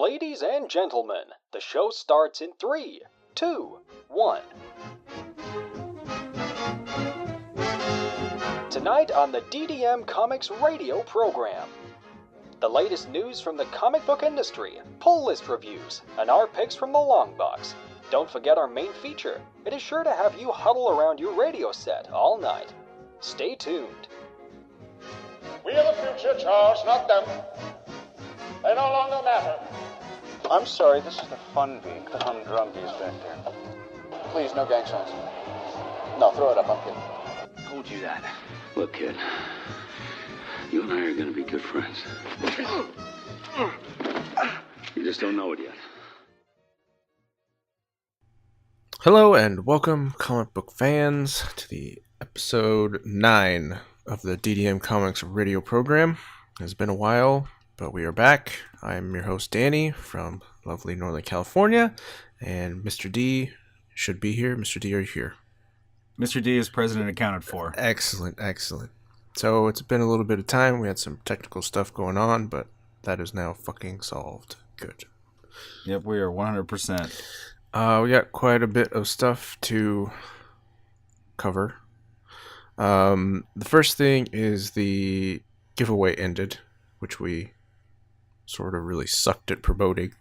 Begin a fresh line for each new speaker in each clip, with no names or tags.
Ladies and gentlemen, the show starts in 3, 2, 1. Tonight on the DDM Comics radio program. The latest news from the comic book industry, pull list reviews, and our picks from the long box. Don't forget our main feature. It is sure to have you huddle around your radio set all night. Stay tuned.
We are the future, Charles, not them. They no longer matter.
I'm sorry, this is the fun week. The humdrumby's back there. Please, no gang signs. No, throw it up, I'm kidding.
Told you that. Look, kid. You and I are gonna be good friends. You just don't know it yet.
Hello and welcome, comic book fans, to the episode 9 of the DDM Comics radio program. It's been a while, but we are back. I'm your host, Danny, from lovely Northern California, and Mr. D should be here. Mr. D, are you here?
Mr. D is present and accounted for.
Excellent, excellent. So it's been a little bit of time. We had some technical stuff going on, but that is now fucking solved. Good.
Yep, we are 100%.
We got quite a bit of stuff to cover. The first thing is the giveaway ended, which we sort of really sucked at promoting.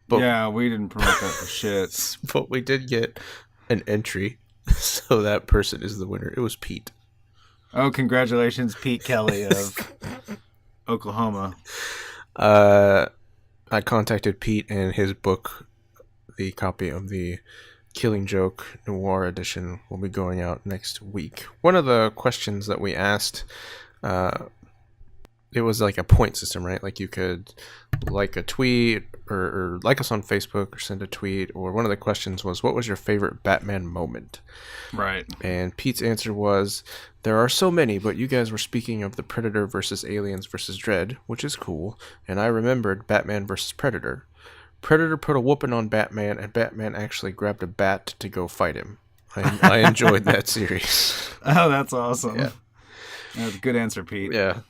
But
yeah, we didn't promote that for shit.
But we did get an entry, so that person is the winner. It was Pete.
Oh, congratulations, Pete Kelly of Oklahoma.
I contacted Pete, and his book, the copy of the Killing Joke Noir edition, will be going out next week. One of the questions that we asked, it was like a point system, right? Like you could like a tweet or like us on Facebook or send a tweet, or one of the questions was, what was your favorite Batman moment?
Right.
And Pete's answer was, there are so many, but you guys were speaking of the Predator versus Aliens versus Dredd, which is cool, and I remembered Batman versus Predator. Predator put a whooping on Batman, and Batman actually grabbed a bat to go fight him. I enjoyed that series.
Oh, that's awesome.
Yeah.
That's a good answer, Pete.
Yeah.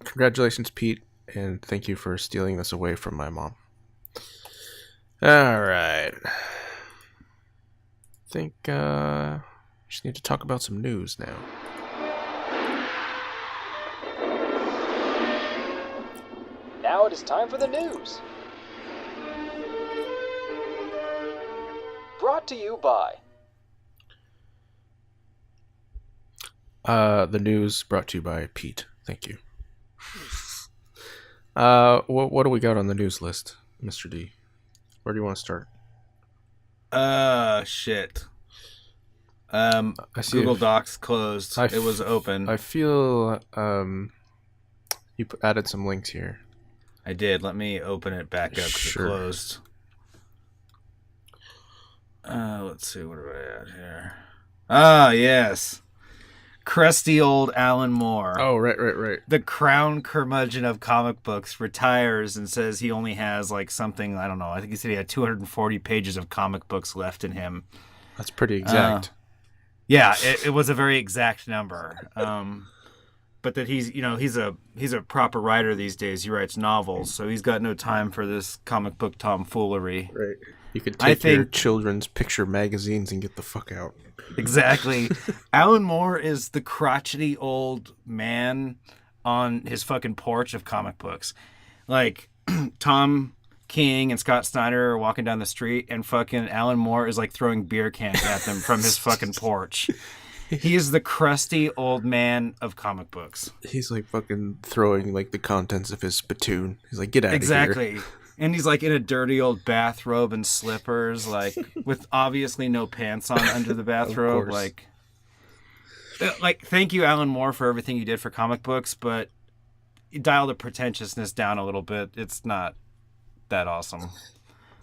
Congratulations, Pete, and thank you for stealing this away from my mom. All right. I think just need to talk about some news now.
Now it is time for the news. Brought to you by...
The news brought to you by Pete. Thank you. What do we got on the news list, Mr. D? Where do you want to start?
Shit.
I see
Google Docs closed. It was open.
I feel you added some links here.
I did. Let me open it back up because
Sure.
it closed. Let's see. What do I add here? Ah, yes. Crusty old Alan Moore.
Oh, right.
The crown curmudgeon of comic books retires and says he only has like something, I don't know. I think he said he had 240 pages of comic books left in him.
That's pretty exact.
Yeah, it was a very exact number. But that he's a proper writer these days. He writes novels, so he's got no time for this comic book tomfoolery.
Right. You could take your children's picture magazines and get the fuck out.
Exactly. Alan Moore is the crotchety old man on his fucking porch of comic books. Like, Tom King and Scott Snyder are walking down the street, and fucking Alan Moore is like throwing beer cans at them from his fucking porch. He is the crusty old man of comic books.
He's like fucking throwing like the contents of his spittoon. He's like, get out of here.
Exactly. And he's like in a dirty old bathrobe and slippers, like with obviously no pants on under the bathrobe. Like, thank you, Alan Moore, for everything you did for comic books, but you dial the pretentiousness down a little bit. It's not that awesome.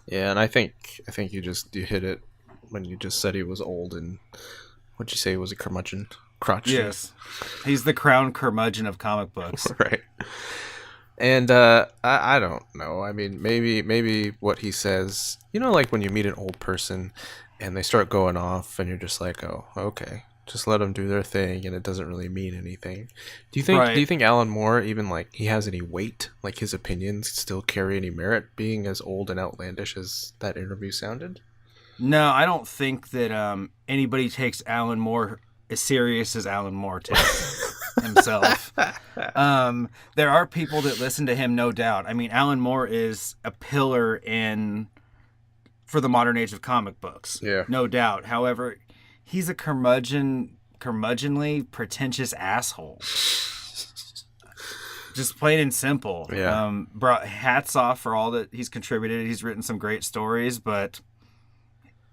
Yeah, and I think you hit it when you just said he was old, and what'd you say he was, a curmudgeon? Crotchety.
Yes. He's the crown curmudgeon of comic books.
Right. And I don't know. I mean, maybe what he says, like when you meet an old person and they start going off and you're just like, oh, okay. Just let them do their thing, and it doesn't really mean anything. Do you think?
Right.
Do you think Alan Moore even like he has any weight? Like his opinions still carry any merit, being as old and outlandish as that interview sounded?
No, I don't think that anybody takes Alan Moore as serious as Alan Moore takes himself. There are people that listen to him, no doubt. I mean, Alan Moore is a pillar for the modern age of comic books.
Yeah.
No doubt. However, he's a curmudgeonly, pretentious asshole. Just plain and simple.
Yeah.
Brought hats off for all that he's contributed. He's written some great stories, but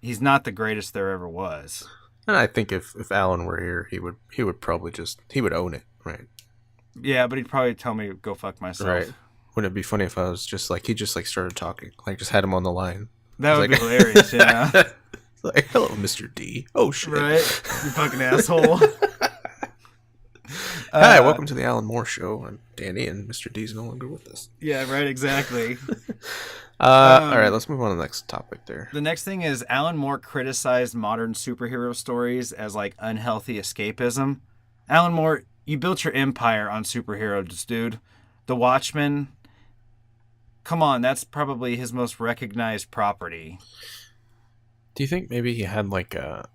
he's not the greatest there ever was.
And I think if Alan were here, he would probably he would own it, right?
Yeah, but he'd probably tell me to go fuck myself.
Right. Wouldn't it be funny if I was just like, he just like started talking, like just had him on the line.
That would
like,
be hilarious, yeah.
Like, hello, Mr. D. Oh, shit.
Right? You fucking asshole.
Hi, welcome to the Alan Moore Show. I'm Danny, and Mr. D's no longer with us.
Yeah, right, exactly.
All right, let's move on to the next topic there.
The next thing is Alan Moore criticized modern superhero stories as like unhealthy escapism. Alan Moore, you built your empire on superheroes, dude. The Watchmen, come on, that's probably his most recognized property.
Do you think maybe he had like a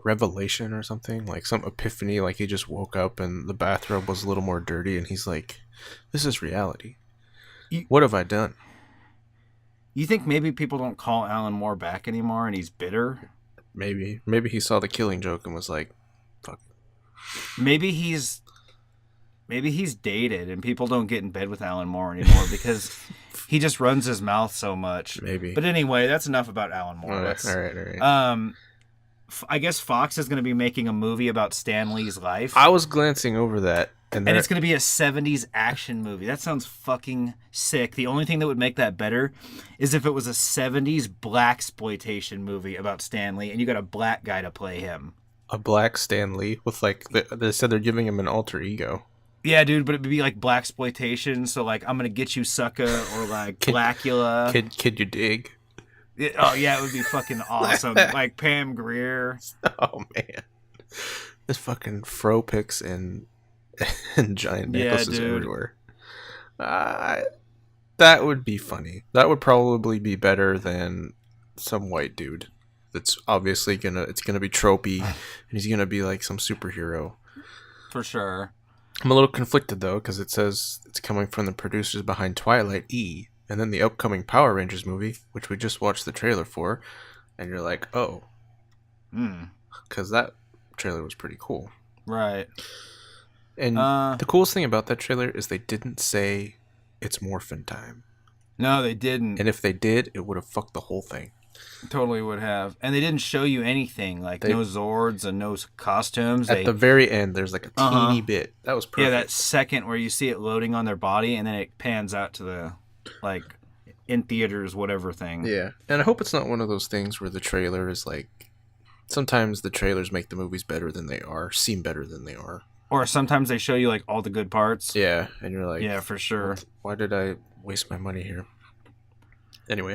revelation or something? Like some epiphany, like he just woke up and the bathrobe was a little more dirty and he's like, this is reality. What have I done?
You think maybe people don't call Alan Moore back anymore and he's bitter?
Maybe he saw the Killing Joke and was like, fuck.
Maybe he's dated and people don't get in bed with Alan Moore anymore because he just runs his mouth so much.
Maybe.
But anyway, that's enough about Alan Moore.
All right.
I guess Fox is going to be making a movie about Stan Lee's life.
I was glancing over that. And
it's going to be a 70s action movie. That sounds fucking sick. The only thing that would make that better is if it was a 70s blaxploitation movie about Stan Lee and you got a black guy to play him.
A black Stan Lee with like, they said they're giving him an alter ego.
Yeah, dude, but it'd be like blaxploitation. So like, I'm going to get you, sucker, or like Blackula.
Kid you dig?
Oh, yeah, it would be fucking awesome. Like Pam Grier.
Oh, man. There's fucking fro pics and giant necklaces everywhere. That would be funny. That would probably be better than some white dude that's obviously it's gonna be tropey and he's gonna be like some superhero.
For sure.
I'm a little conflicted though because it says it's coming from the producers behind Twilight E and then the upcoming Power Rangers movie, which we just watched the trailer for, and you're like, oh, because that trailer was pretty cool.
Right.
And the coolest thing about that trailer is they didn't say it's morphin' time.
No, they didn't.
And if they did, it would have fucked the whole thing.
Totally would have. And they didn't show you anything, like no Zords and no costumes.
At the very end, there's like a teeny bit. That was perfect.
Yeah, that second where you see it loading on their body and then it pans out to the, like, in theaters, whatever thing.
Yeah. And I hope it's not one of those things where the trailer is like, sometimes the trailers make the movies better than they are, seem better than they are.
Or sometimes they show you like all the good parts.
Yeah, and you're like,
yeah, for sure.
Why did I waste my money here? Anyway.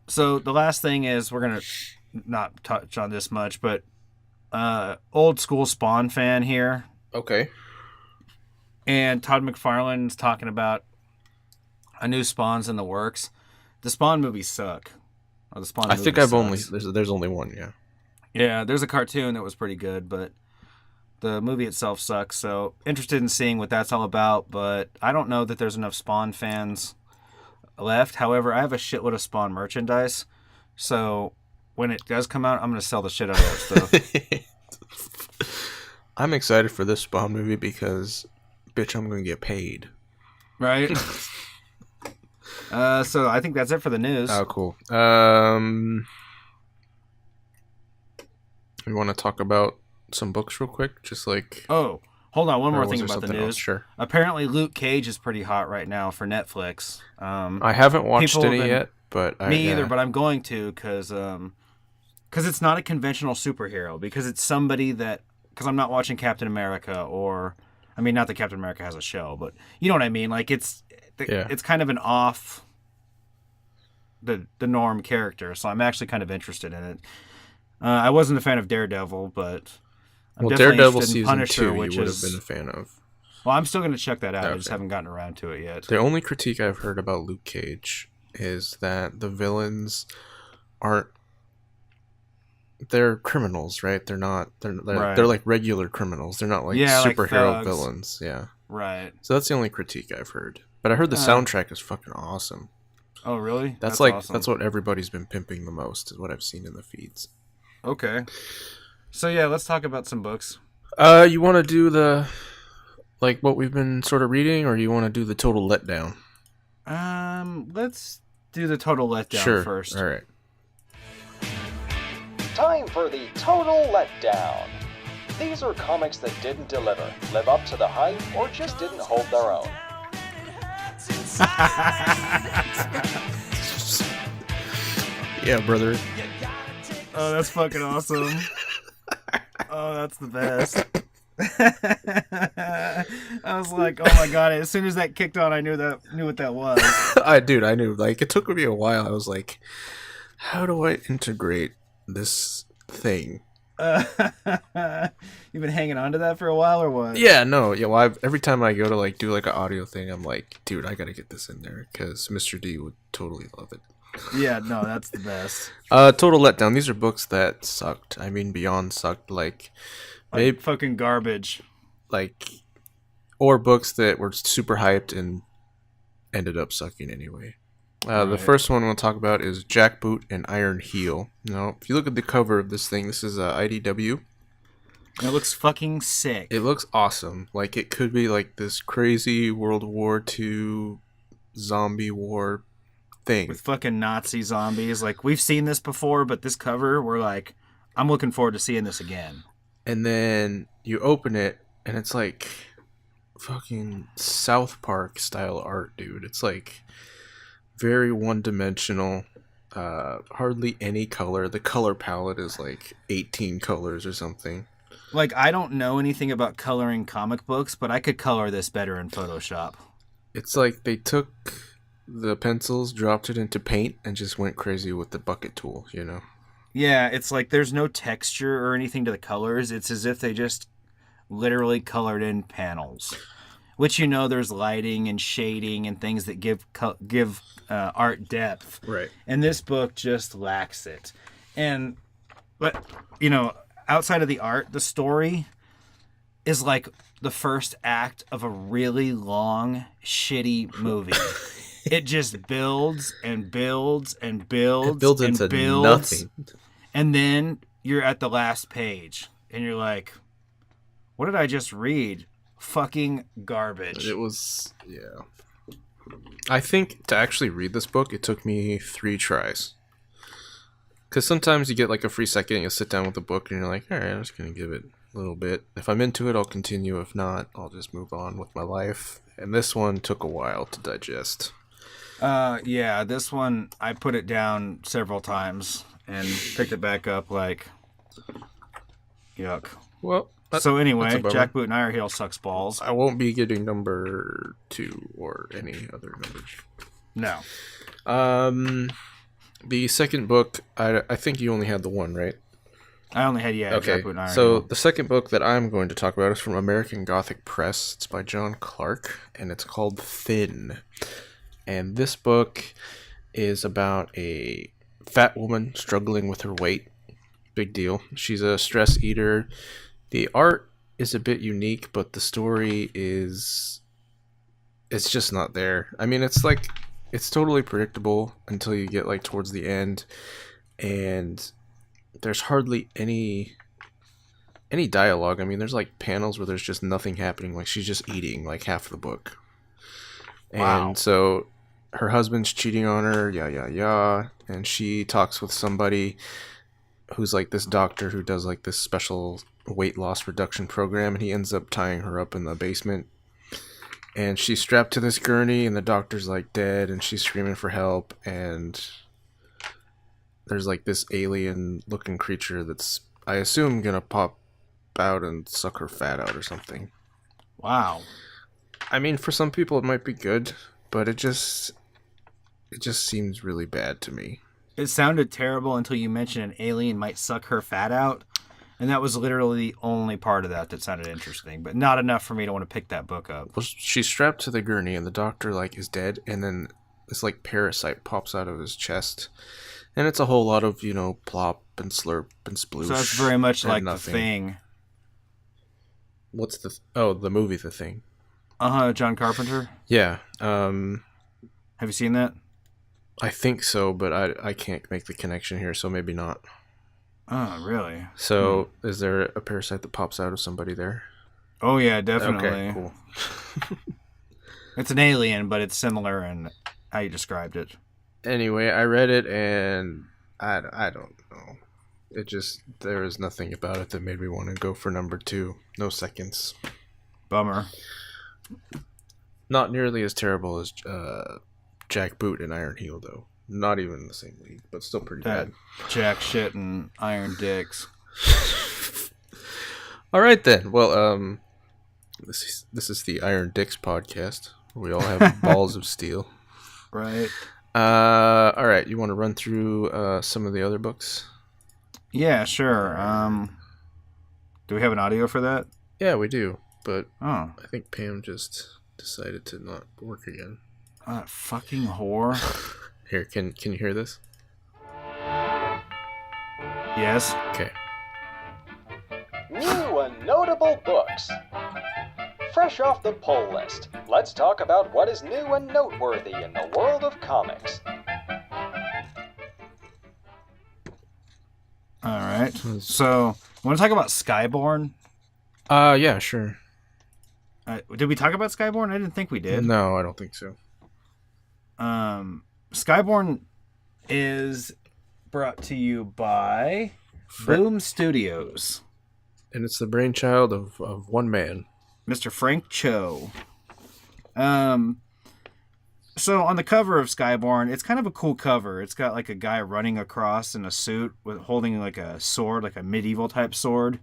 So the last thing is, we're gonna not touch on this much, but old school Spawn fan here.
Okay.
And Todd McFarlane's talking about a new Spawn's in the works. The Spawn movies suck. Or the Spawn.
I think I've there's only one. Yeah.
Yeah, there's a cartoon that was pretty good, but the movie itself sucks, so interested in seeing what that's all about, but I don't know that there's enough Spawn fans left. However, I have a shitload of Spawn merchandise, so when it does come out, I'm going to sell the shit out of that stuff.
I'm excited for this Spawn movie because, bitch, I'm going to get paid.
Right? So I think that's it for the news.
Oh, cool. We want to talk about some books real quick, just like...
Oh, hold on, one more thing about the news.
Else? Sure.
Apparently Luke Cage is pretty hot right now for Netflix.
I haven't watched any yet, but...
Me either, but I'm going to, because it's not a conventional superhero, because it's somebody that... Because I'm not watching Captain America, or... I mean, not that Captain America has a show, but you know what I mean? Like, it's kind of an off the norm character, so I'm actually kind of interested in it. I wasn't a fan of Daredevil, but I'm
Well,
definitely
Daredevil
interested in
season
Punisher,
2 you
which
would
is...
have been a fan of.
Well, I'm still going to check that out. I just
Okay.
haven't gotten around to it yet.
The only critique I've heard about Luke Cage is that the villains aren't... They're criminals, right? They're not... They're like regular criminals. They're not like superhero
like
villains. Yeah.
Right.
So that's the only critique I've heard. But I heard the soundtrack is fucking awesome.
Oh, really?
That's
awesome.
That's what everybody's been pimping the most, is what I've seen in the feeds.
Okay. So yeah, let's talk about some books.
You want to do the... like what we've been sort of reading, or you want to do the total letdown?
Let's do the total letdown first.
All right.
Time for the Total Letdown. These are comics that didn't deliver, live up to the hype, or just didn't hold their own.
Yeah, brother.
Oh, that's fucking awesome. Oh, that's the best. I was like, oh my god, as soon as that kicked on, I knew what that was.
I knew. Like, it took me a while. I was like, how do I integrate this thing?
You've been hanging on to that for a while, or what?
Yeah, no. Yeah, well, every time I go to, like, do, like, an audio thing, I'm like, dude, I gotta get this in there, because Mr. D would totally love it.
Yeah, no, that's the best.
Total letdown. These are books that sucked. I mean, beyond sucked. Like maybe
fucking garbage.
Like, or books that were super hyped and ended up sucking anyway. The first one we'll talk about is Jackboot and Ironheel. Now, if you look at the cover of this thing, this is IDW.
It looks fucking sick.
It looks awesome. Like, it could be like this crazy World War II zombie war thing.
With fucking Nazi zombies. Like, we've seen this before, but this cover, we're like, I'm looking forward to seeing this again.
And then you open it, and it's like fucking South Park style art, dude. It's like very one-dimensional, hardly any color. The color palette is like 18 colors or something.
Like, I don't know anything about coloring comic books, but I could color this better in Photoshop.
It's like they took the pencils, dropped it into paint, and just went crazy with the bucket tool, you know?
Yeah, it's like there's no texture or anything to the colors. It's as if they just literally colored in panels. Which, you know, there's lighting and shading and things that give art depth.
Right.
And this book just lacks it. But, you know, outside of the art, the story is like the first act of a really long, shitty movie. It just builds and builds and builds.
It builds
and
into
builds,
nothing.
And then you're at the last page, and you're like, what did I just read? Fucking garbage.
It was, yeah. I think to actually read this book, it took me 3 tries. Because sometimes you get like a free second, and you'll sit down with the book, and you're like, all right, I'm just going to give it a little bit. If I'm into it, I'll continue. If not, I'll just move on with my life. And this one took a while to digest.
Yeah, this one, I put it down several times and picked it back up like, yuck.
Well,
so anyway, Jackboot and Ironheel sucks balls.
I won't be getting number 2 or any other numbers.
No.
The second book, I think you only had the one, right?
I only had,
okay.
Jackboot and Ironheel.
So the second book that I'm going to talk about is from American Gothic Press. It's by John Clark, and it's called Thin. And this book is about a fat woman struggling with her weight. Big deal. She's a stress eater. The art is a bit unique, but the story it's just not there. I mean, it's totally predictable until you get like towards the end, and there's hardly any dialogue. I mean, there's like panels where there's just nothing happening. Like, she's just eating like half the book.
Wow.
And so her husband's cheating on her, and she talks with somebody who's like this doctor who does like this special weight loss reduction program, and he ends up tying her up in the basement. And she's strapped to this gurney, and the doctor's like dead, and she's screaming for help, and there's like this alien-looking creature that's, I assume, gonna pop out and suck her fat out or something.
Wow.
I mean, for some people it might be good, but it just seems really bad to me.
It sounded terrible until you mentioned an alien might suck her fat out. And that was literally the only part of that sounded interesting, but not enough for me to want to pick that book up.
Well, she's strapped to the gurney, and the doctor like is dead, and then this like parasite pops out of his chest, and it's a whole lot of plop and slurp and sploosh.
So that's very much like
nothing.
The Thing.
What's the movie The Thing?
John Carpenter.
Yeah.
Have you seen that?
I think so, but I can't make the connection here, so maybe not.
Oh, really?
So, is there a parasite that pops out of somebody there?
Oh, yeah, definitely.
Okay, cool.
It's an alien, but it's similar in how you described it.
Anyway, I read it, and I don't know. It just, there was nothing about it that made me want to go for number 2. No seconds.
Bummer.
Not nearly as terrible as Jackboot and Ironheel, though. Not even in the same league, but still pretty bad.
Jack shit and iron dicks.
All right then. Well, this is the Iron Dicks podcast. We all have balls of steel.
Right.
All right. You want to run through some of the other books?
Yeah, sure. Do we have an audio for that?
Yeah, we do. But
I
think Pam just decided to not work again.
Fucking whore.
Here, can you hear this?
Yes.
Okay.
New and notable books. Fresh off the poll list, let's talk about what is new and noteworthy in the world of comics.
All right. So, want to talk about Skybourne?
Yeah, sure.
Did we talk about Skybourne? I didn't think we did.
No, I don't think so.
Skybourne is brought to you by Boom Studios.
And it's the brainchild of one man.
Mr. Frank Cho. So on the cover of Skybourne, it's kind of a cool cover. It's got like a guy running across in a suit with holding like a sword, like a medieval type sword.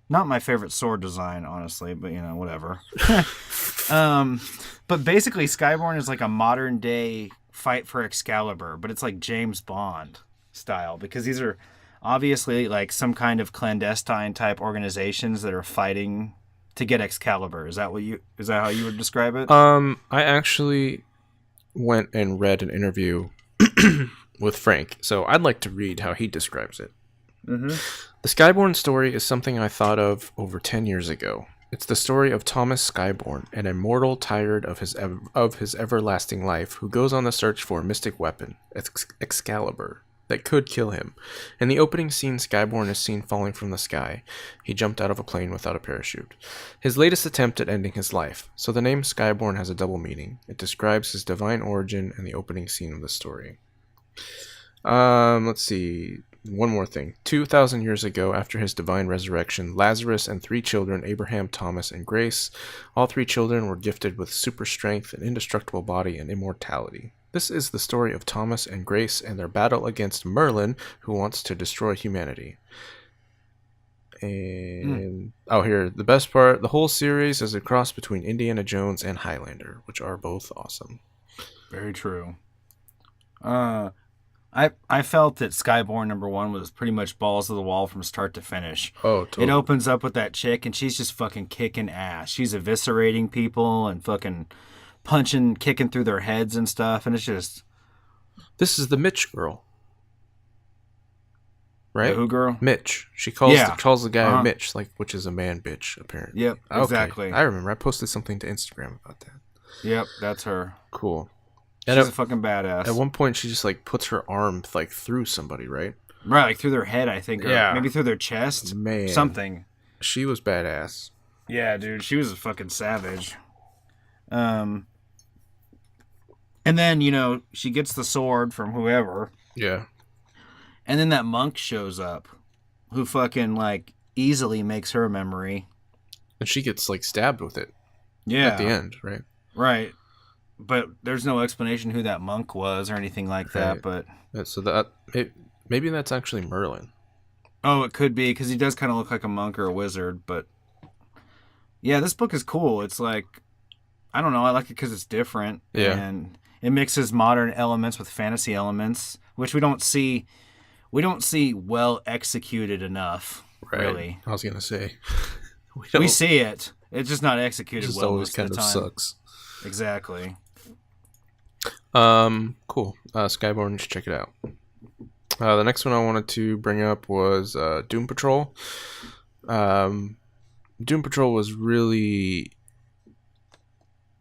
Not my favorite sword design, honestly, but whatever. But basically Skybourne is like a modern day fight for Excalibur, but it's like James Bond style, because these are obviously like some kind of clandestine type organizations that are fighting to get Excalibur. Is that how you would describe it?
I actually went and read an interview with Frank, so I'd like to read how he describes it.
Mm-hmm.
The Skybourne story is something I thought of over 10 years ago. It's the story of Thomas Skybourne, an immortal tired of his everlasting life, who goes on the search for a mystic weapon, Excalibur, that could kill him. In the opening scene, Skybourne is seen falling from the sky. He jumped out of a plane without a parachute. His latest attempt at ending his life. So the name Skybourne has a double meaning. It describes his divine origin and the opening scene of the story. Let's see. One more thing. 2,000 years ago, after his divine resurrection, Lazarus and 3 children, Abraham, Thomas, and Grace, all 3 children were gifted with super strength, an indestructible body, and immortality. This is the story of Thomas and Grace and their battle against Merlin, who wants to destroy humanity. And here, the best part, the whole series is a cross between Indiana Jones and Highlander, which are both awesome.
Very true. I felt that Skybourne #1 was pretty much balls to the wall from start to finish.
Oh, totally.
It opens up with that chick, and she's just fucking kicking ass. She's eviscerating people and fucking punching, kicking through their heads and stuff, and it's just...
This is the Mitch girl. Right?
The who girl?
Mitch. She calls the guy Mitch, which is a man bitch, apparently.
Yep, exactly.
I remember. I posted something to Instagram about that.
Yep, that's her.
Cool.
She's a fucking badass.
At one point, she just puts her arm through somebody, right?
Right, through their head, I think. Or maybe through their chest.
Man.
Something.
She was badass.
Yeah, dude. She was a fucking savage. And then, she gets the sword from whoever.
Yeah.
And then that monk shows up who fucking, easily makes her memory.
And she gets, stabbed with it.
Yeah.
At the end, right?
Right. But there's no explanation who that monk was or anything like that, but...
So that... Maybe that's actually Merlin.
Oh, it could be, because he does kind of look like a monk or a wizard, but... Yeah, this book is cool. It's I don't know, I like it because it's different.
Yeah.
And it mixes modern elements with fantasy elements, which we don't see well executed enough.
Right.
really.
I was gonna say
We see it. It's just not executed
just
well
always
most
kind
of
of
the time.
sucks.
Exactly.
Cool. Skybourne, you should check it out. The next one I wanted to bring up was Doom Patrol. Doom Patrol was really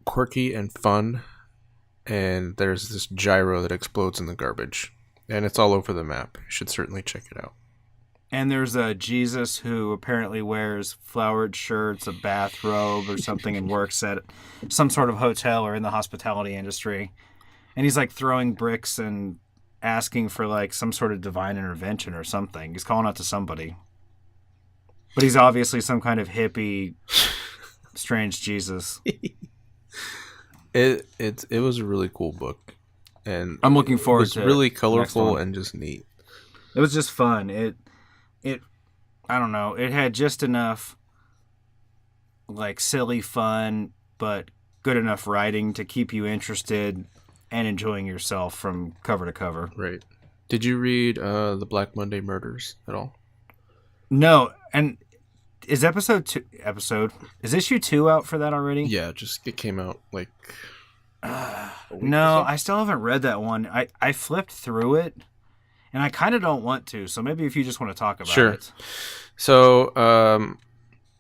quirky and fun, and there's this gyro that explodes in the garbage, and it's all over the map. You should certainly check it out.
And there's a Jesus who apparently wears flowered shirts, a bathrobe or something, and works at some sort of hotel or in the hospitality industry. And he's like throwing bricks and asking for like some sort of divine intervention or something. He's calling out to somebody. But he's obviously some kind of hippie, strange Jesus.
It was a really cool book, and
I'm looking forward to
it. Was really
the next
colorful
one.
and just neat.
It was just fun. It I don't know. It had just enough like silly fun, but good enough writing to keep you interested and enjoying yourself from cover to cover.
Right. Did you read the Black Monday Murders at all?
No, and is issue 2 out for that already?
Yeah, it came out like
No, I still haven't read that one. I flipped through it, and I kind of don't want to. So maybe if you just want to talk about it.
So,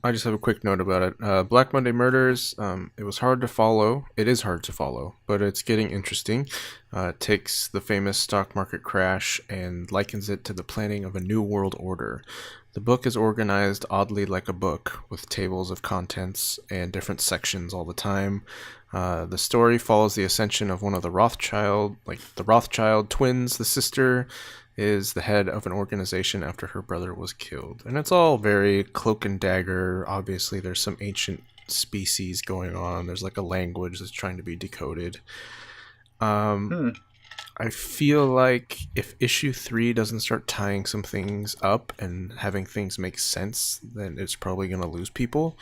I just have a quick note about it. Black Monday Murders, it was hard to follow. It is hard to follow, but it's getting interesting. It takes the famous stock market crash and likens it to the planning of a new world order. The book is organized oddly like a book, with tables of contents and different sections all the time. The story follows the ascension of one of the Rothschild twins. The sister is the head of an organization after her brother was killed. And it's all very cloak and dagger. Obviously, there's some ancient species going on. There's like a language that's trying to be decoded. I feel like if issue 3 doesn't start tying some things up and having things make sense, then it's probably going to lose people.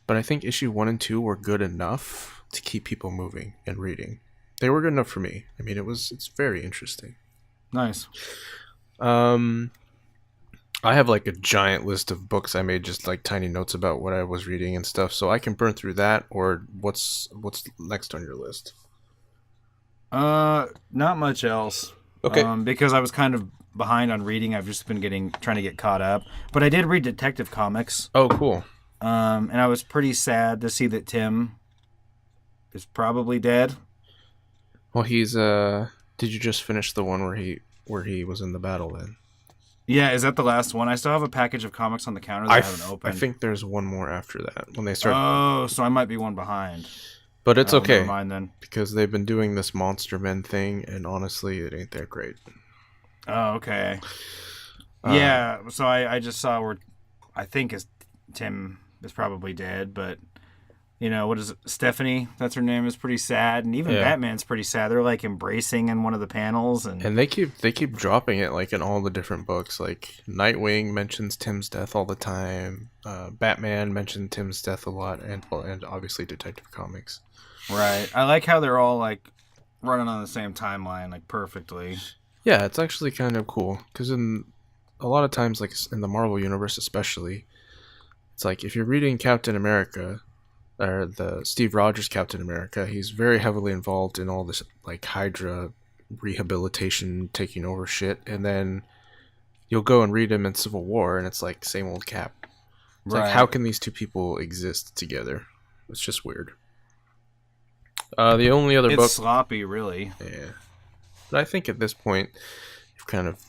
But I think issue 1 and 2 were good enough to keep people moving and reading. They were good enough for me. I mean, it's very interesting.
Nice.
I have like a giant list of books I made, just like tiny notes about what I was reading and stuff, so I can burn through that. Or what's next on your list?
Not much else.
Okay.
Because I was kind of behind on reading. I've just been trying to get caught up. But I did read Detective Comics.
Oh, cool.
And I was pretty sad to see that Tim is probably dead.
Well, he's did you just finish the one where he was in the battle then?
Yeah, is that the last one? I still have a package of comics on the counter that I haven't opened.
I think there's one more after that when they start.
Oh, so I might be one behind.
But it's okay.
Never mind then.
Because they've been doing this Monster Men thing, and honestly, it ain't that great.
Oh, okay. Yeah, so I just saw where I think Tim is probably dead, but you know, what is it? Stephanie, that's her name, is pretty sad, and even Batman's pretty sad. They're like embracing in one of the panels, and
they keep dropping it like in all the different books. Like Nightwing mentions Tim's death all the time. Batman mentioned Tim's death a lot, and obviously Detective Comics.
Right. I like how they're all like running on the same timeline, like perfectly.
Yeah, it's actually kind of cool because in a lot of times, like in the Marvel universe especially, it's like if you're reading Captain America. Or the Steve Rogers Captain America, he's very heavily involved in all this like Hydra rehabilitation, taking over shit, and then you'll go and read him in Civil War, and it's like same old Cap. It's like, how can these two people exist together? It's just weird. The only other book,
it's sloppy, really.
Yeah, but I think at this point you've kind of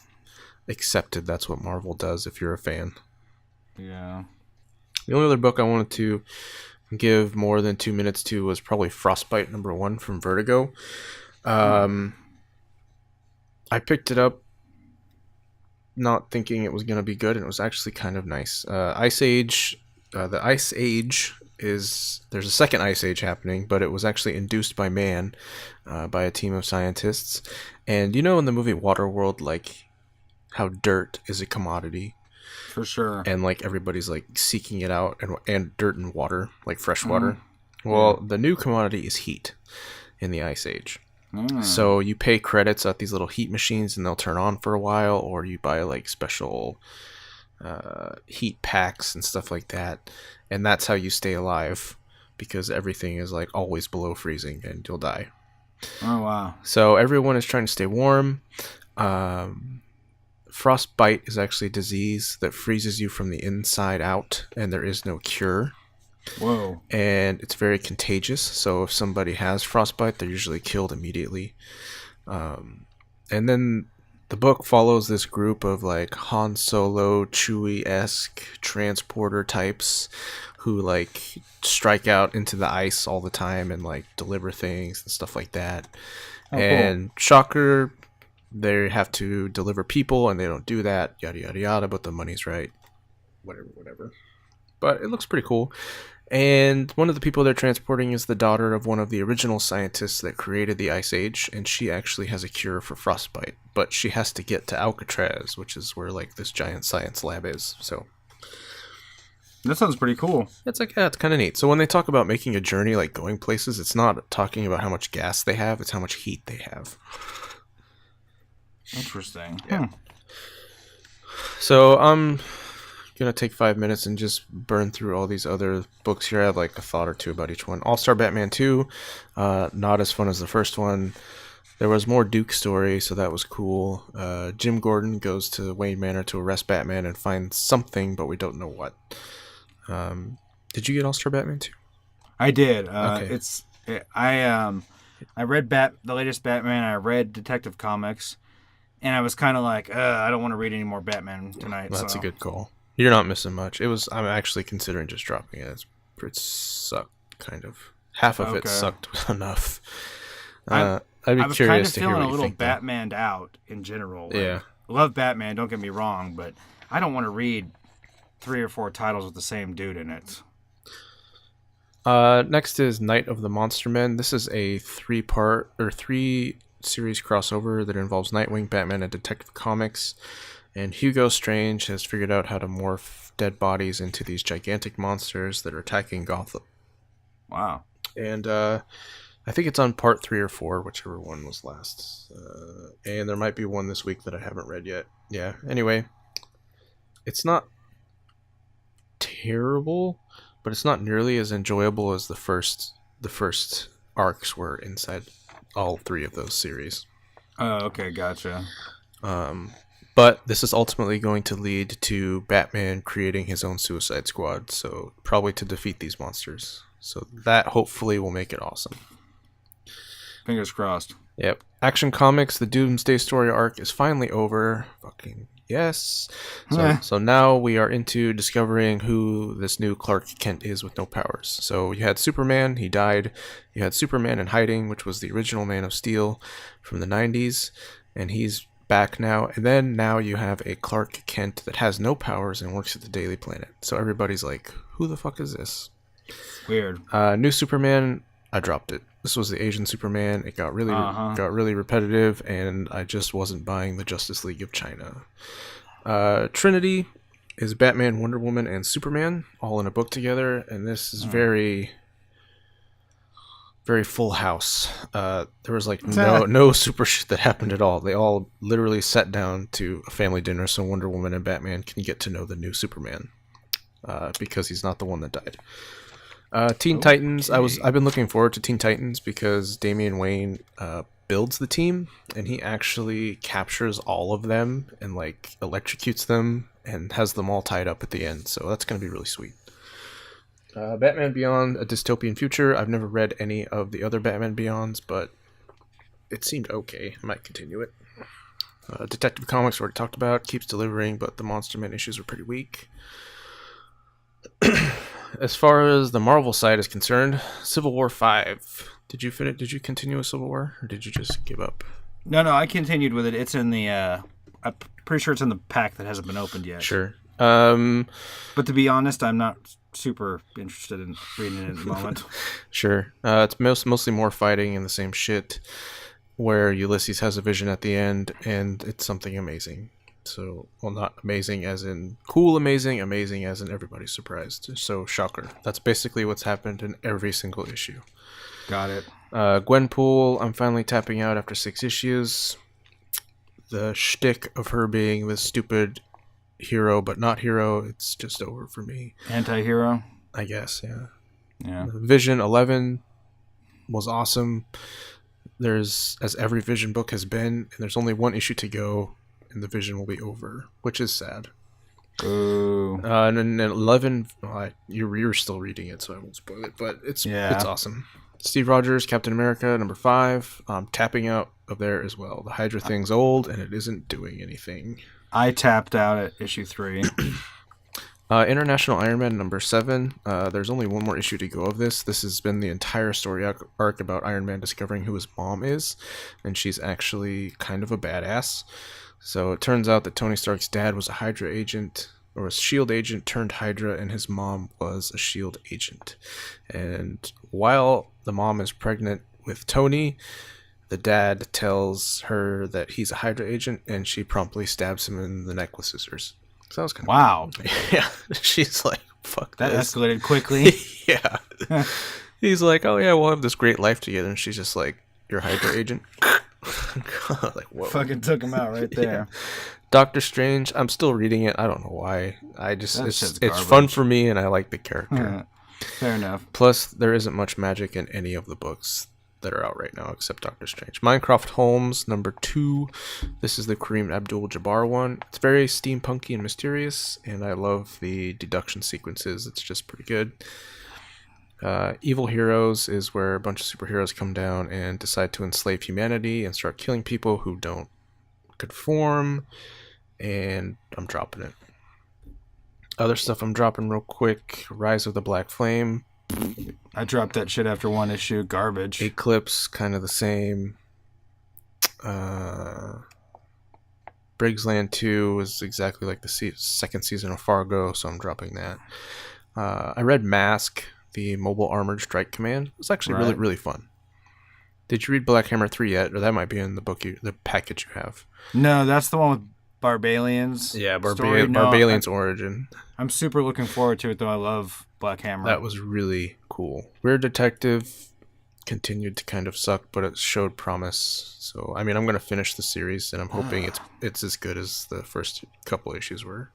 accepted that's what Marvel does if you're a fan.
Yeah.
The only other book I wanted to give more than 2 minutes to was probably Frostbite #1 from Vertigo. I picked it up not thinking it was going to be good, and it was actually kind of nice. Ice Age, the Ice Age there's a second Ice Age happening, but it was actually induced by man, by a team of scientists. And you know in the movie Waterworld, like how dirt is a commodity.
For sure.
And like everybody's like seeking it out, and dirt and water, like fresh water. Well, the new commodity is heat in the Ice Age. So you pay credits at these little heat machines and they'll turn on for a while, or you buy like special heat packs and stuff like that, and that's how you stay alive, because everything is like always below freezing and you'll die.
Oh wow.
So everyone is trying to stay warm. Frostbite is actually a disease that freezes you from the inside out, and there is no cure.
Whoa.
And it's very contagious, so if somebody has frostbite, they're usually killed immediately. And then the book follows this group of like Han Solo, Chewie-esque transporter types who like strike out into the ice all the time and like deliver things and stuff like that.
Oh,
and
cool.
Shocker, they have to deliver people and they don't do that, yada yada yada, but the money's right. Whatever. But it looks pretty cool. And one of the people they're transporting is the daughter of one of the original scientists that created the Ice Age, and she actually has a cure for frostbite. But she has to get to Alcatraz, which is where like this giant science lab is. So
That sounds pretty cool.
it's like, yeah, it's kind of neat. So when they talk about making a journey, like going places, it's not talking about how much gas they have, it's how much heat they have.
Interesting.
Yeah. So I'm gonna take 5 minutes and just burn through all these other books here. I have like a thought or two about each one. All-Star Batman 2, not as fun as the first one. There was more Duke story, so that was cool. Jim Gordon goes to Wayne Manor to arrest Batman and find something, but we don't know what. Did you get All-Star Batman 2?
I did.
Okay.
I read the latest Batman. I read Detective Comics, and I was kind of like, I don't want to read any more Batman tonight.
Well, that's
so.
a good call. You're not missing much. I'm actually considering just dropping it. It sucked, kind of. Half of it sucked enough. I'd be
I was
curious
kind of
to hear
feeling
what
a
you
little
think.
Batmaned out in general. Like,
Yeah.
I love Batman, don't get me wrong, but I don't want to read 3 or 4 titles with the same dude in it.
Next is Night of the Monster Men. This is a 3-series crossover that involves Nightwing, Batman, and Detective Comics. And Hugo Strange has figured out how to morph dead bodies into these gigantic monsters that are attacking Gotham.
Wow.
And I think it's on part 3 or 4, whichever one was last. And there might be one this week that I haven't read yet. Yeah, anyway. It's not terrible, but it's not nearly as enjoyable as the first arcs were inside all 3 of those series.
Oh, okay, gotcha.
But this is ultimately going to lead to Batman creating his own Suicide Squad, so probably to defeat these monsters. So that hopefully will make it awesome.
Fingers crossed.
Yep. Action Comics, the Doomsday Story arc is finally over. Fucking yes. So now we are into discovering who this new Clark Kent is with no powers. So you had Superman, he died. You had Superman in hiding, which was the original Man of Steel from the 90s, and he's back now. And then now you have a Clark Kent that has no powers and works at the Daily Planet. So everybody's like, who the fuck is this?
Weird.
New Superman, I dropped it. This was the Asian Superman. It got really repetitive, and I just wasn't buying the Justice League of China. Trinity is Batman, Wonder Woman, and Superman all in a book together, and this is very, very full house. There was like no super shit that happened at all. They all literally sat down to a family dinner so Wonder Woman and Batman can get to know the new Superman, because he's not the one that died. Teen Titans. I've been looking forward to Teen Titans because Damian Wayne builds the team, and he actually captures all of them and like electrocutes them and has them all tied up at the end. So that's going to be really sweet. Batman Beyond: A Dystopian Future. I've never read any of the other Batman Beyonds, but it seemed okay. I might continue it. Detective Comics already talked about. Keeps delivering, but the Monster Man issues are pretty weak. As far as the Marvel side is concerned, Civil War 5. Did you finish? Did you continue with Civil War, or did you just give up?
No, I continued with it. It's in the. I'm pretty sure it's in the pack that hasn't been opened yet.
Sure.
But to be honest, I'm not super interested in reading it at the moment.
Sure. It's mostly more fighting and the same shit, where Ulysses has a vision at the end, and it's something amazing. So, well, not amazing as in cool amazing as in everybody's surprised. So, shocker. That's basically what's happened in every single issue.
Got it.
Gwenpool, I'm finally tapping out after 6 issues. The shtick of her being this stupid hero but not hero, it's just over for me.
Anti-hero?
I guess, yeah.
Yeah.
Vision 11 was awesome. There's, as every Vision book has been, and there's only one issue to go, and the Vision will be over, which is sad.
Ooh.
And then 11, you're still reading it, so I won't spoil it, but it's awesome. Steve Rogers, Captain America, number 5, tapping out of there as well. The Hydra thing's old, and it isn't doing anything.
I tapped out at issue 3.
International Iron Man number 7. There's only one more issue to go of this. This has been the entire story arc about Iron Man discovering who his mom is, and she's actually kind of a badass. So it turns out that Tony Stark's dad was a Hydra agent, or a S.H.I.E.L.D. agent turned Hydra, and his mom was a S.H.I.E.L.D. agent. And while the mom is pregnant with Tony, the dad tells her that he's a Hydra agent, and she promptly stabs him in the neck with scissors. So that was kind of
wow.
Yeah, she's like, "Fuck
that
this."
escalated quickly.
Yeah, he's like, "Oh yeah, we'll have this great life together," and she's just like, "You're a Hydra agent." Like, whoa.
Fucking took him out right there.
Yeah. Doctor Strange, I'm still reading it. I don't know why. It's fun for me, and I like the character.
Fair enough.
Plus, there isn't much magic in any of the books that are out right now except Doctor Strange. Minecraft Holmes number 2. This is the Kareem Abdul-Jabbar one. It's very steampunky and mysterious, and I love the deduction sequences. It's just pretty good. Evil Heroes is where a bunch of superheroes come down and decide to enslave humanity and start killing people who don't conform, and I'm dropping it. Other stuff I'm dropping real quick: Rise of the Black Flame.
I dropped that shit after one issue. Garbage.
Eclipse, kind of the same. Briggs Land 2 is exactly like the second season of Fargo, so I'm dropping that. I read Mask, the Mobile Armored Strike Command. It's actually really, really fun. Did you read Black Hammer 3 yet? Or that might be in the package you have.
No, that's the one with Barbalians.
Yeah, Barbalian's origin.
I'm super looking forward to it, though. I love Black Hammer.
That was really cool. Weird Detective continued to kind of suck, but it showed promise. So, I mean, I'm going to finish the series, and I'm hoping it's as good as the first couple issues were.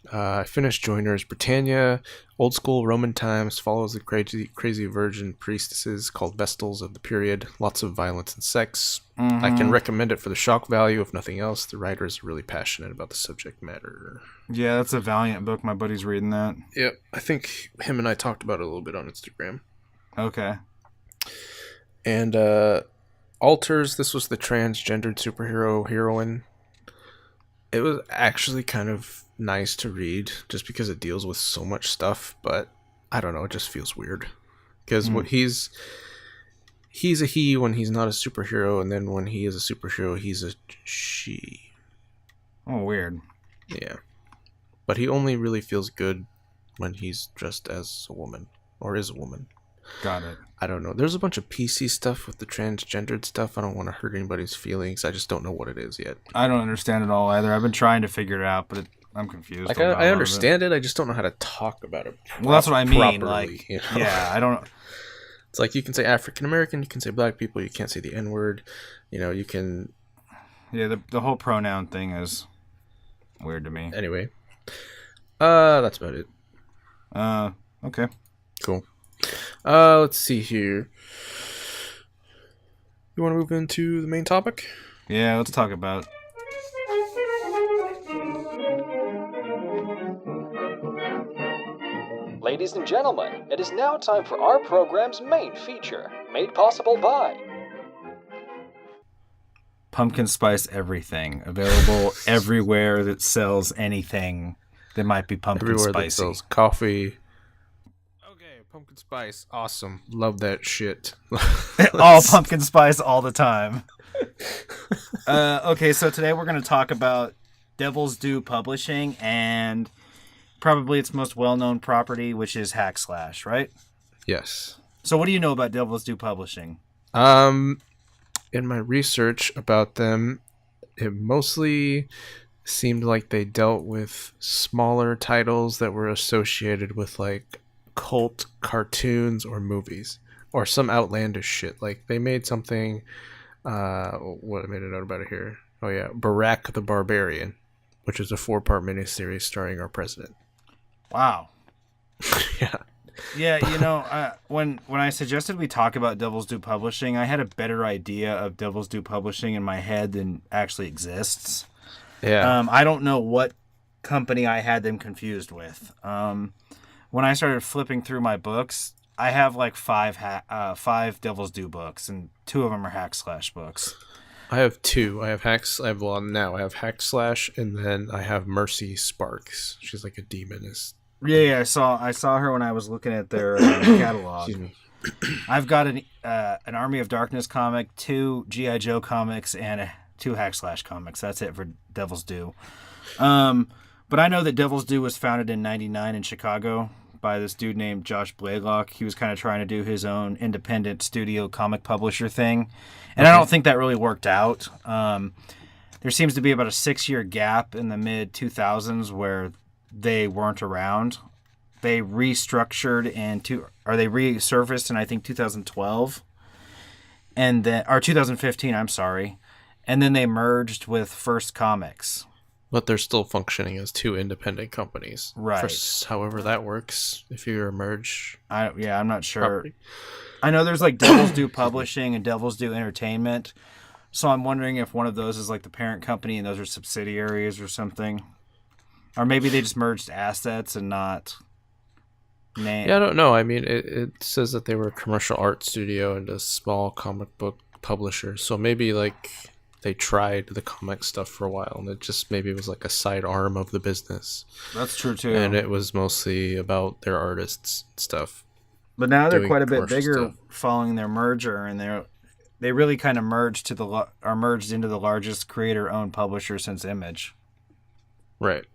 I finished Joiners Britannia. Old school Roman times, follows the crazy virgin priestesses called Vestals of the period. Lots of violence and sex. Mm-hmm. I can recommend it for the shock value, if nothing else. The writers are really passionate about the subject matter.
Yeah, that's a Valiant book. My buddy's reading that.
Yep, I think him and I talked about it a little bit on Instagram.
Okay.
And Alters, this was the transgendered superhero heroine. It was actually kind of nice to read just because it deals with so much stuff, but I don't know, it just feels weird because what he's a he when he's not a superhero, and then when he is a superhero he's a she.
Oh, weird.
Yeah, but he only really feels good when he's dressed as a woman or is a woman.
Got it.
I don't know, there's a bunch of PC stuff with the transgendered stuff. I don't want to hurt anybody's feelings. I just don't know what it is yet.
I don't understand it all either. I've been trying to figure it out, but I'm confused.
Like, I understand it. I just don't know how to talk about it.
Well, that's what I mean.
Properly,
like,
you know?
yeah, I don't.
It's like you can say African American, you can say black people, you can't say the N word. You know, you can.
Yeah, the whole pronoun thing is weird to me.
Anyway, that's about it.
Okay.
Cool. Let's see here. You want to move into the main topic?
Yeah, let's talk about.
Ladies and gentlemen, it is now time for our program's main feature, made possible by
Pumpkin Spice Everything, available everywhere that sells anything that might be pumpkin
everywhere
spicy.
That sells coffee. Okay, pumpkin spice, awesome. Love that shit.
All pumpkin spice all the time. Okay, so today we're going to talk about Devil's Due Publishing and probably its most well-known property, which is Hack Slash, right?
Yes.
So what do you know about Devil's Due Publishing?
In my research about them, it mostly seemed like they dealt with smaller titles that were associated with like cult cartoons or movies or some outlandish shit. Like they made something, what I made a note about it here. Oh yeah, Barack the Barbarian which is a 4-part miniseries starring our president.
Wow.
Yeah.
Yeah, when I suggested we talk about Devil's Due Publishing, I had a better idea of Devil's Due Publishing in my head than actually exists.
Yeah.
I don't know what company I had them confused with. When I started flipping through my books, I have like five Devil's Due books, and 2 of them are Hack Slash books.
I have 2. I have Hack Slash, and then I have Mercy Sparks. She's like a demonist.
Yeah, I saw her when I was looking at their catalog.
Excuse me.
I've got an Army of Darkness comic, 2 G.I. Joe comics, and 2 Hack Slash comics. That's it for Devil's Due. But I know that Devil's Due was founded in '99 in Chicago by this dude named Josh Blaylock. He was kind of trying to do his own independent studio comic publisher thing. And I don't think that really worked out. There seems to be about a 6-year gap in the mid-2000s where they weren't around. They restructured they resurfaced in I think 2012, or 2015. I'm sorry, and then they merged with First Comics.
But they're still functioning as 2 independent companies,
right?
However that works. If you merge,
I'm not sure.
Property.
I know there's like Devil's Due Publishing and Devil's Due Entertainment, so I'm wondering if one of those is like the parent company and those are subsidiaries or something. Or maybe they just merged assets and not name.
Yeah, I don't know. I mean, it says that they were a commercial art studio and a small comic book publisher. So maybe like they tried the comic stuff for a while, and it just maybe was like a side arm of the business.
That's true too.
And it was mostly about their artists and stuff.
But now they're quite a bit bigger
stuff.
Following their merger, and they really kind of merged into the largest creator-owned publisher since Image.
Right.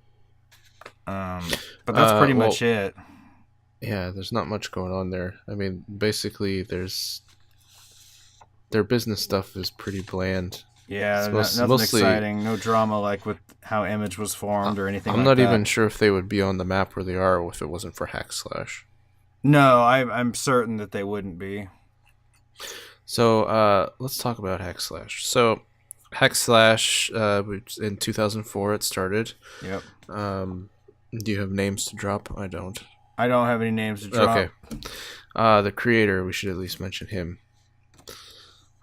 But that's pretty much it.
Yeah, there's not much going on there. I mean, basically, their business stuff is pretty bland.
Yeah, nothing exciting. No drama like with how Image was formed or anything
I'm
like that.
not even sure if they would be on the map where they are if it wasn't for Hack Slash.
No, I'm certain that they wouldn't be.
So let's talk about Hack Slash. So Hack Slash, in 2004 it started.
Yep.
Do you have names to drop? I don't.
I don't have any names to drop.
Okay. The creator, we should at least mention him.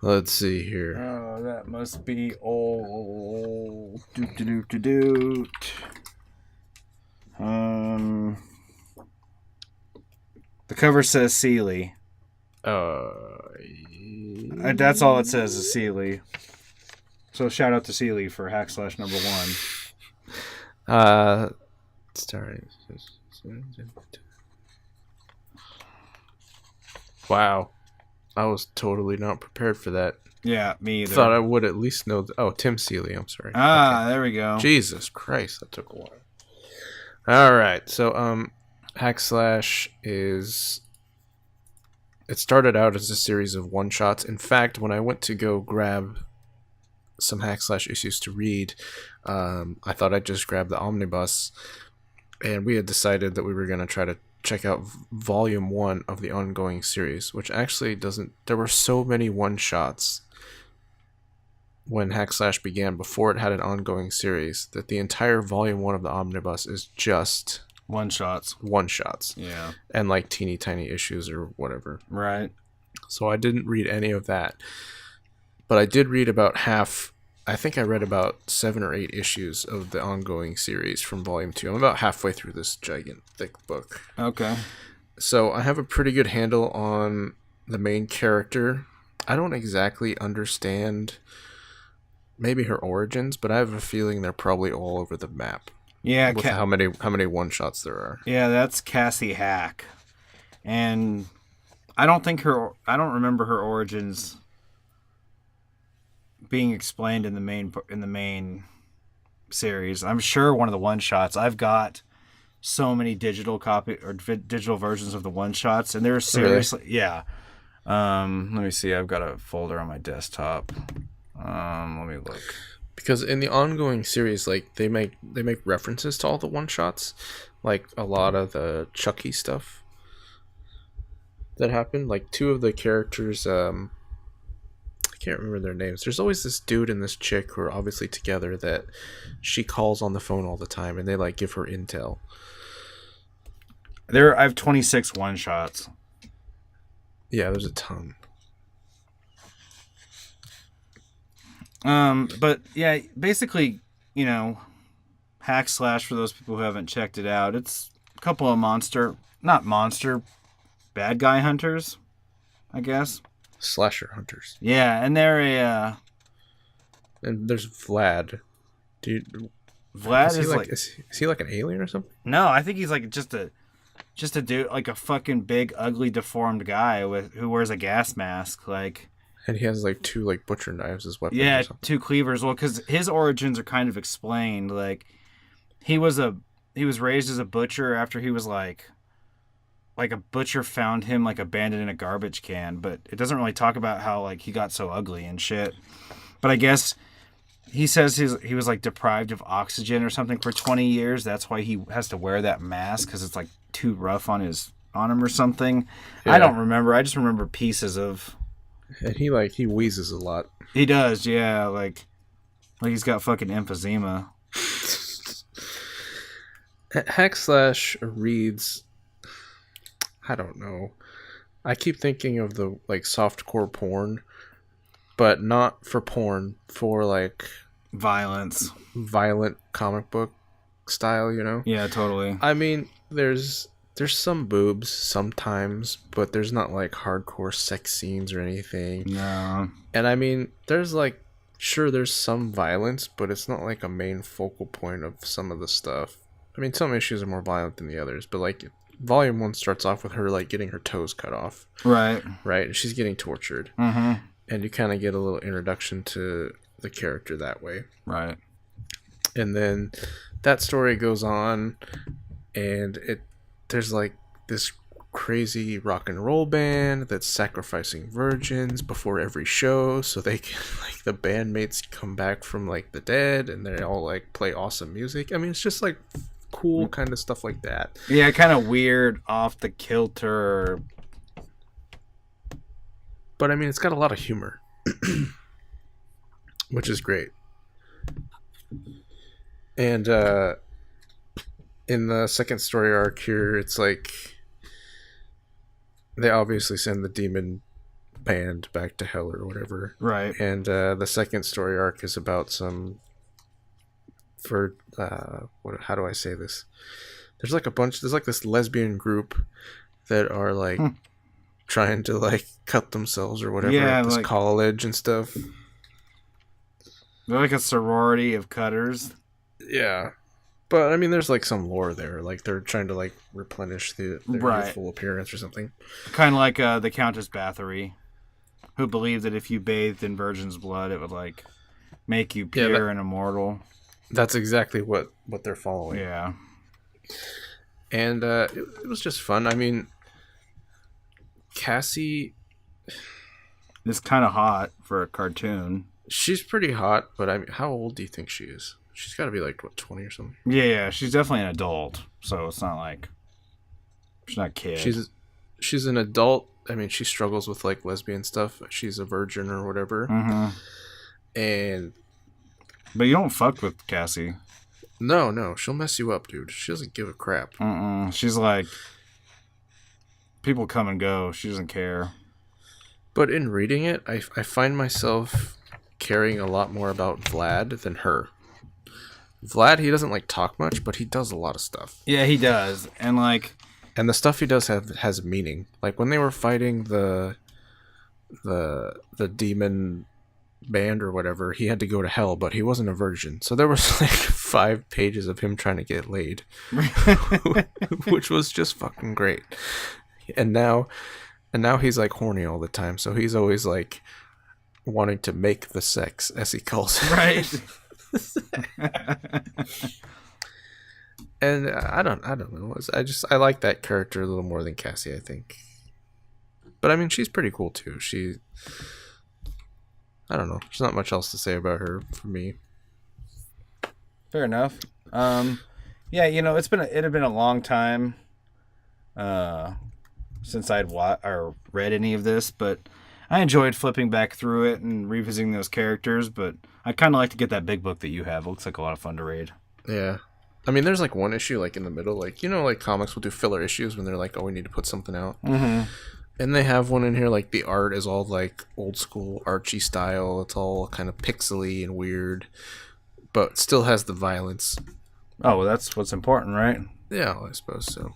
Let's see here.
Oh, that must be old. The cover says Seeley. That's all it says is Seeley. So shout out to Seeley for Hack Slash number 1.
Starting. Wow. I was totally not prepared for that.
Yeah, me either.
Thought I would at least know. Tim Seeley, I'm sorry.
Okay. There we go.
Jesus Christ, that took a while. All right, so Hack Slash is... It started out as a series of one-shots. In fact, when I went to go grab some Hack Slash issues to read, I thought I'd just grab the omnibus, and we had decided that we were going to try to check out volume 1 of the ongoing series, which actually doesn't... There were so many one-shots when Hack Slash began, before it had an ongoing series, that the entire volume 1 of the omnibus is just...
One-shots. Yeah.
And like teeny tiny issues or whatever.
Right.
So I didn't read any of that. But I did read about half... I think I read about 7 or 8 issues of the ongoing series from volume 2. I'm about halfway through this giant thick book.
Okay.
So I have a pretty good handle on the main character. I don't exactly understand maybe her origins, but I have a feeling they're probably all over the map.
Yeah,
with how many one shots there are.
Yeah, that's Cassie Hack, and I don't remember her origins being explained in the main series. I'm sure one of the one shots. I've got so many digital versions of the one shots, and they're seriously yeah. Let me see. I've got a folder on my desktop. Let me look.
Because in the ongoing series, like they make references to all the one shots, like a lot of the Chucky stuff that happened. Like 2 of the characters, can't remember their names. There's always this dude and this chick who are obviously together that she calls on the phone all the time, and they like give her intel.
I have 26 one-shots.
Yeah, there's a ton.
But yeah, basically, you know, hack slash for those people who haven't checked it out. It's a couple of bad guy hunters, I guess.
Slasher hunters.
Yeah, and they're
and there's Vlad. Dude,
Vlad
is he like an alien or something?
No, I think he's like just a dude, like a fucking big, ugly, deformed guy who wears a gas mask, like.
And he has like 2 like butcher knives as weapons.
Yeah,
or something.
2 cleavers. Well, because his origins are kind of explained. Like, he was raised as a butcher after he was like a butcher found him like abandoned in a garbage can. But it doesn't really talk about how like he got so ugly and shit. But I guess he says he was like deprived of oxygen or something for 20 years. That's why he has to wear that mask, because it's like too rough on him or something. Yeah. I don't remember. I just remember pieces of.
And he wheezes a lot.
He does, yeah. Like he's got fucking emphysema.
Hack slash reads. I don't know. I keep thinking of the like softcore porn, but not for porn, for like
violent
comic book style, you know?
Yeah, totally.
I mean, there's some boobs sometimes, but there's not like hardcore sex scenes or anything.
No.
And I mean, there's like, sure, there's some violence, but it's not like a main focal point of some of the stuff. I mean, some issues are more violent than the others, but like Volume 1 starts off with her like getting her toes cut off.
Right.
Right. And she's getting tortured.
Mm-hmm.
And you kind of get a little introduction to the character that way.
Right.
And then that story goes on, and there's like this crazy rock and roll band that's sacrificing virgins before every show so they can, like, the bandmates come back from like the dead and they all like play awesome music. I mean, it's just like cool kind of stuff like that.
Yeah, kind of weird, off the kilter.
But I mean, it's got a lot of humor, which is great. And in the second story arc here, it's like they obviously send the demon band back to hell or whatever.
Right.
And the second story arc is about how do I say this? There's like this lesbian group that are like trying to like cut themselves or whatever at this college and stuff.
They're like a sorority of cutters.
Yeah. But I mean, there's like some lore there. Like they're trying to like replenish their youthful appearance or something.
Kind of like the Countess Bathory, who believed that if you bathed in virgin's blood, it would like make you pure and immortal. That's
exactly what they're following.
Yeah.
And it was just fun. I mean, Cassie
is kind of hot for a cartoon.
She's pretty hot, but I mean, how old do you think she is? She's got to be like, what, 20 or something?
Yeah, she's definitely an adult. So it's not like she's not a kid.
She's an adult. I mean, she struggles with like lesbian stuff. She's a virgin or whatever.
Mm-hmm. But you don't fuck with Cassie.
No, she'll mess you up, dude. She doesn't give a crap.
She's like, people come and go. She doesn't care.
But in reading it, I find myself caring a lot more about Vlad than her. Vlad, he doesn't like talk much, but he does a lot of stuff.
Yeah, he does. And
the stuff he does has meaning. Like when they were fighting the demon band or whatever, he had to go to hell, but he wasn't a virgin. So there was like 5 pages of him trying to get laid, which was just fucking great. And now he's like horny all the time. So he's always like wanting to make the sex, as he calls it.
Right.
And I don't know. I like that character a little more than Cassie, I think. But I mean, she's pretty cool too. I don't know. There's not much else to say about her for me.
Fair enough. Yeah, you know, it had been a long time since I'd read any of this, but I enjoyed flipping back through it and revisiting those characters, but I kind of like to get that big book that you have. It looks like a lot of fun to read.
Yeah. I mean, there's like one issue like in the middle, like, you know, like comics will do filler issues when they're like, oh, we need to put something out.
Mm-hmm.
And they have one in here, like the art is all like old school Archie style. It's all kind of pixely and weird, but still has the violence.
Oh, well, that's what's important, right?
Yeah, I suppose so.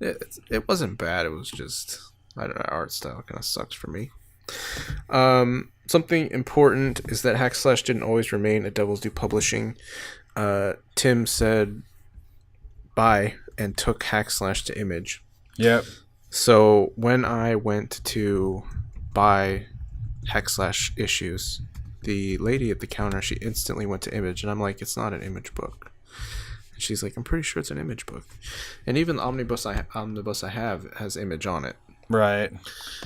It wasn't bad. It was just, I don't know, art style kind of sucks for me. Something important is that Hackslash didn't always remain at Devil's Due Publishing. Tim said bye and took Hackslash to Image.
Yep.
So when I went to buy Hackslash issues, the lady at the counter, she instantly went to Image, and I'm like, it's not an Image book. And she's like, I'm pretty sure it's an Image book. And even the omnibus I have has Image on it.
Right.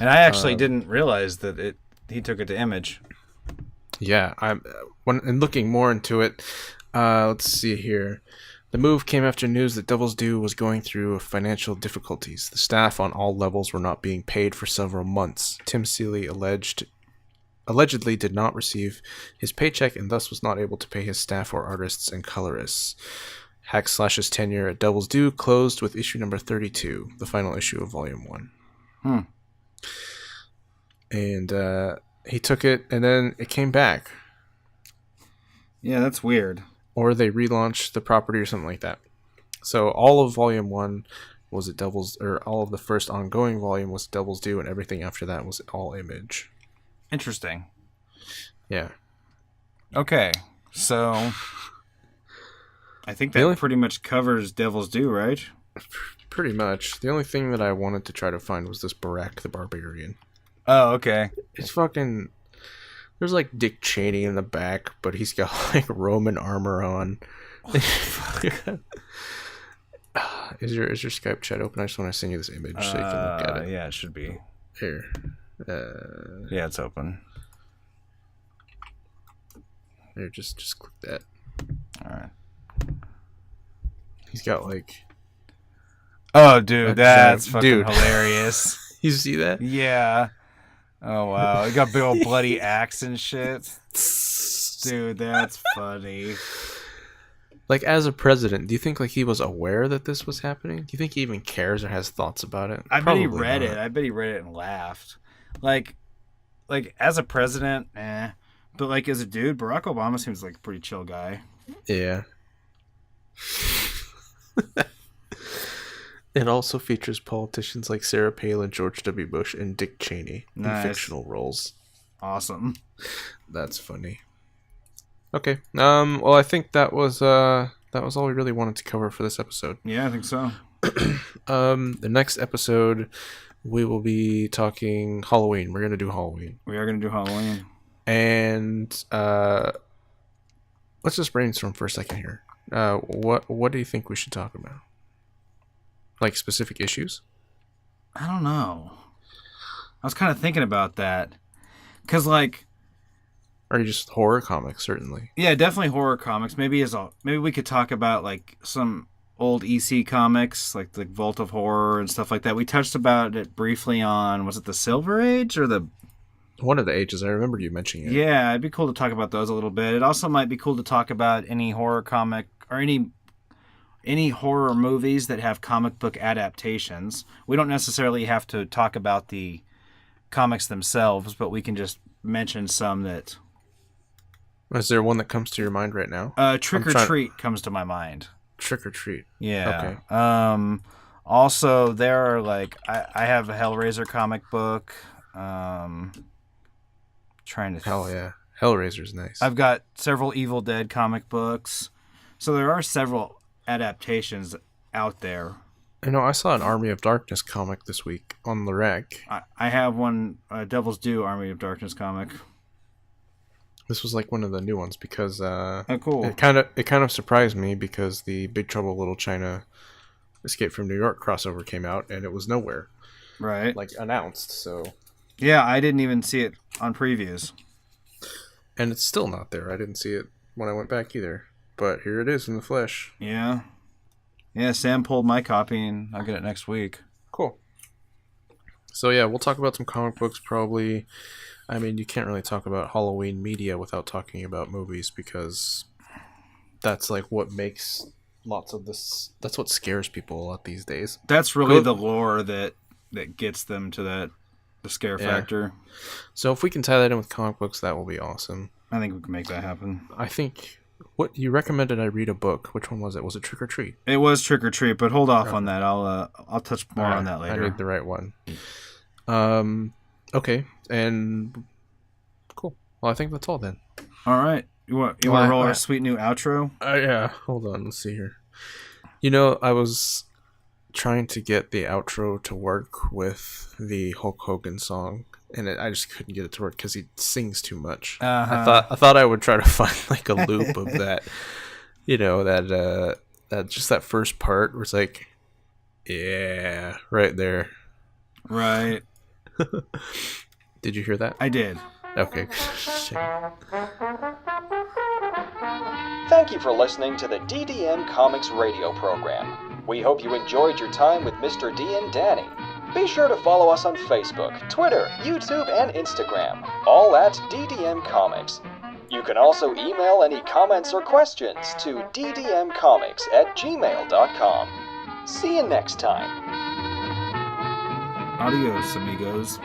And I actually didn't realize that he took it to Image.
Yeah, and looking more into it, let's see here. The move came after news that Devil's Due was going through financial difficulties. The staff on all levels were not being paid for several months. Tim Seeley allegedly did not receive his paycheck and thus was not able to pay his staff or artists and colorists. Hackslash's tenure at Devil's Due closed with issue number 32, the final issue of Volume 1. And he took it, and then it came back.
Yeah, that's weird.
Or they relaunched the property or something like that. So all of Volume 1 was at all of the first ongoing volume was Devil's Due, and everything after that was all Image.
Interesting.
Yeah.
Okay, so I think that pretty much covers Devil's Due, right?
Pretty much. The only thing that I wanted to try to find was this Barak the Barbarian.
Oh, okay. It's
fucking... There's like Dick Cheney in the back, but he's got like Roman armor on. Oh, fuck. Is your Skype chat open? I just want to send you this image so you can look at it.
Yeah, it should be.
Here.
Yeah, it's open.
Here, just click that.
Alright.
He's got like...
Oh, dude, that's fucking hilarious.
You see that?
Yeah. Oh, wow. He got big old bloody axe and shit. Dude, that's funny.
Like, as a president, do you think like he was aware that this was happening? Do you think he even cares or has thoughts about it?
I bet he read it. I bet he read it and laughed. Like as a president, but like as a dude, Barack Obama seems like a pretty chill guy.
Yeah. It also features politicians like Sarah Palin, George W. Bush, and Dick Cheney in fictional roles.
Awesome.
That's funny. Okay. Well, I think that was all we really wanted to cover for this episode.
Yeah, I think so.
The next episode, we will be talking Halloween. We're gonna do Halloween.
We are gonna do Halloween.
And let's just brainstorm for a second here. What do you think we should talk about? Like specific issues?
I don't know. I was kind of thinking about that. Because, like...
Or just horror comics, certainly.
Yeah, definitely horror comics. Maybe we could talk about, like, some old EC comics, like the Vault of Horror and stuff like that. We touched about it briefly on, was it the Silver Age or the...
One of the ages. I remember you mentioning it.
Yeah, it'd be cool to talk about those a little bit. It also might be cool to talk about any horror comic or any horror movies that have comic book adaptations. We don't necessarily have to talk about the comics themselves, but we can just mention some that...
Is there one that comes to your mind right now?
Trick or Treat comes to my mind.
Trick or Treat.
Yeah. Okay. Also, there are like... I have a Hellraiser comic book. Trying to...
Hell yeah. Hellraiser's nice.
I've got several Evil Dead comic books. So there are several adaptations out there.
I know, I saw an Army of Darkness comic this week on the rack.
I have one Devil's Due Army of Darkness comic.
This was like one of the new ones because
cool.
It kind of surprised me because the Big Trouble Little China Escape from New York crossover came out and it was nowhere.
Right.
Like announced, so. Yeah,
I didn't even see it on previews.
And it's still not there. I didn't see it when I went back either. But here it is in the flesh.
Yeah. Yeah, Sam pulled my copy and I'll get it next week.
Cool. So yeah, we'll talk about some comic books probably. I mean, you can't really talk about Halloween media without talking about movies because that's like what makes lots of this. That's what scares people a lot these days.
That's really the lore that gets them to the scare factor.
So if we can tie that in with comic books, that will be awesome.
I think we can make that happen.
I think what you recommended I read a book. Which one was it? Was it Trick or Treat?
It was Trick or Treat, but hold off on that. I'll touch more on that later.
I need the right one. Okay, and cool. Well, I think that's all then.
All right. You want to roll our sweet new outro?
Yeah. Hold on. Let's see here. You know, I was trying to get the outro to work with the Hulk Hogan song, and I just couldn't get it to work because he sings too much. I thought I would try to find like a loop of that. You know, that just that first part where it's like, yeah, right there.
Right.
Did you hear that?
I did.
Okay.
Thank you for listening to the DDM Comics radio program. We hope you enjoyed your time with Mr. D and Danny. Be sure to follow us on Facebook, Twitter, YouTube, and Instagram, all at DDM Comics. You can also email any comments or questions to ddmcomics@gmail.com. See you next time.
Adios, amigos.